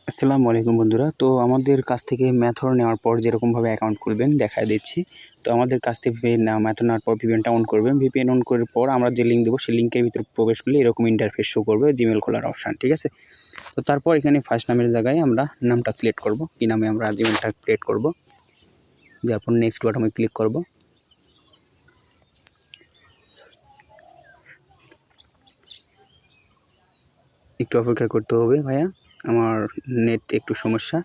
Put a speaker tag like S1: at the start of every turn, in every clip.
S1: আসসালামু আলাইকুম বন্ধুরা। তো আমাদের কাছ থেকে মেথড নেওয়ার পর যেরকমভাবে অ্যাকাউন্ট খুলবেন দেখায় দিচ্ছি। তো আমাদের কাছ থেকে মেথড নেওয়ার পর ভিপিএনটা অন করবেন। ভিপিএন অন করার পর আমরা যে লিঙ্ক দেবো সেই লিঙ্কের ভিতরে প্রবেশ করলে এরকম ইন্টারফেস শো করবে, জিমেল খোলার অপশান। ঠিক আছে, তো তারপর এখানে ফার্স্ট নামের জায়গায় আমরা নামটা সিলেক্ট করব, কী নামে আমরা জিমেলটা ক্রিয়েট করব। তারপর নেক্সট বাটনে ক্লিক করব। একটু অপেক্ষা করতে হবে ভাইয়া, আমার নেট একটু সমস্যা।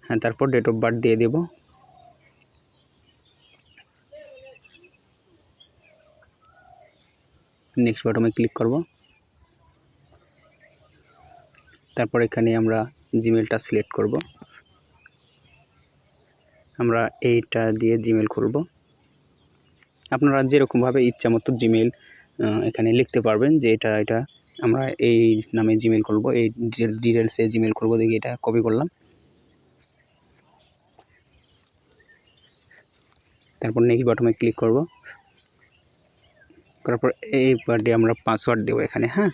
S1: হ্যাঁ, তারপর ডেট অফ বার্থ দিয়ে দেব। নেক্সট বাটনে ক্লিক করব। তারপর এখানে আমরা জিমেলটা সিলেক্ট করব। আমরা এইটা দিয়ে জিমেল খুলব। আপনারা যেরকমভাবে ইচ্ছা মতো জিমেল এখানে লিখতে পারবেন যে এটা আমরা এই নামে জিমেল খুলব, এই ডিটেলসে জিমেল খুলব। দেখি এটা কপি করলাম, তারপর নেক্সট বাটনে ক্লিক করব। করার পর এই পার্টে আমরা পাসওয়ার্ড দেবো এখানে। হ্যাঁ,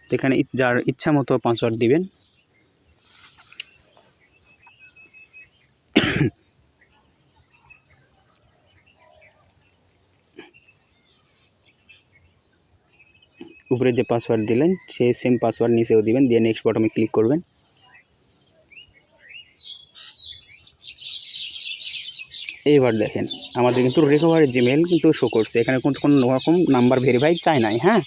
S1: তো এখানে যার ইচ্ছা মতো পাসওয়ার্ড দিবেন। উপরে যে পাসওয়ার্ড দিলেন সেই সেম পাসওয়ার্ড নিচেও দিবেন, দিয়ে নেক্সট বাটনে ক্লিক করবেন। এইবার দেখেন আমাদের কিন্তু রিকভারি জিমেল কিন্তু শো করছে। এখানে কিন্তু কোনো রকম নাম্বার ভেরিফাই চাই নাই। হ্যাঁ,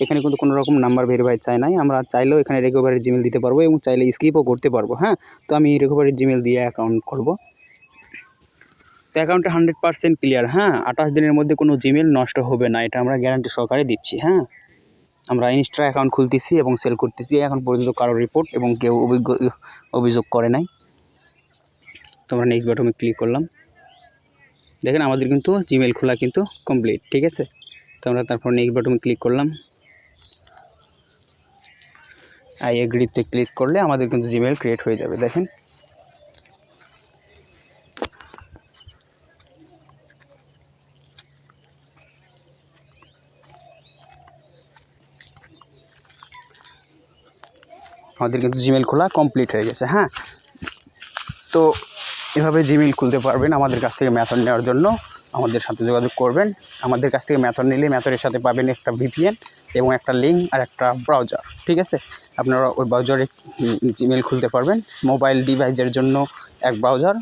S1: এখানে কিন্তু কোনো রকম নাম্বার ভেরিফাই চাই নাই। আমরা চাইলেও এখানে রিকভারি জিমেল দিতে পারবো এবং চাইলে স্কিপও করতে পারবো। হ্যাঁ, তো আমি রিকভারি জিমেল দিয়ে অ্যাকাউন্ট করব। তো অ্যাকাউন্টে 100% ক্লিয়ার। হ্যাঁ, 28 দিনের মধ্যে কোনো জিমেল নষ্ট হবে না, এটা আমরা গ্যারান্টি সহকারে দিচ্ছি। হ্যাঁ, আমরা ইনস্টা অ্যাকাউন্ট খুলতেছি এবং সেল করতেছি, এখন পর্যন্ত কারো রিপোর্ট এবং কেউ অভিযোগ করে নাই। তো আমরা নেক্সট বাটনে ক্লিক করলাম। দেখেন আমাদের কিন্তু জিমেল খোলা কিন্তু কমপ্লিট। ঠিক আছে, তো আমরা তারপর নেক্সট বাটনে ক্লিক করলাম। আই এগ্রিতে ক্লিক করলে আমাদের কিন্তু জিমেল ক্রিয়েট হয়ে যাবে। দেখেন আমাদের কিন্তু জিমেল খোলা কমপ্লিট হয়ে গেছে। হ্যাঁ, তো এভাবে জিমেল খুলতে পারবেন। আমাদের কাছ থেকে মেথড নেওয়ার জন্য আমাদের সাথে যোগাযোগ করবেন। আমাদের কাছ থেকে মেথড নিলে মেথডের সাথে পাবেন একটা ভিপিএন এবং একটা লিঙ্ক আর একটা ব্রাউজার। ঠিক আছে, আপনারা ওই ব্রাউজারে জিমেল খুলতে পারবেন। মোবাইল ডিভাইসের জন্য এক ব্রাউজার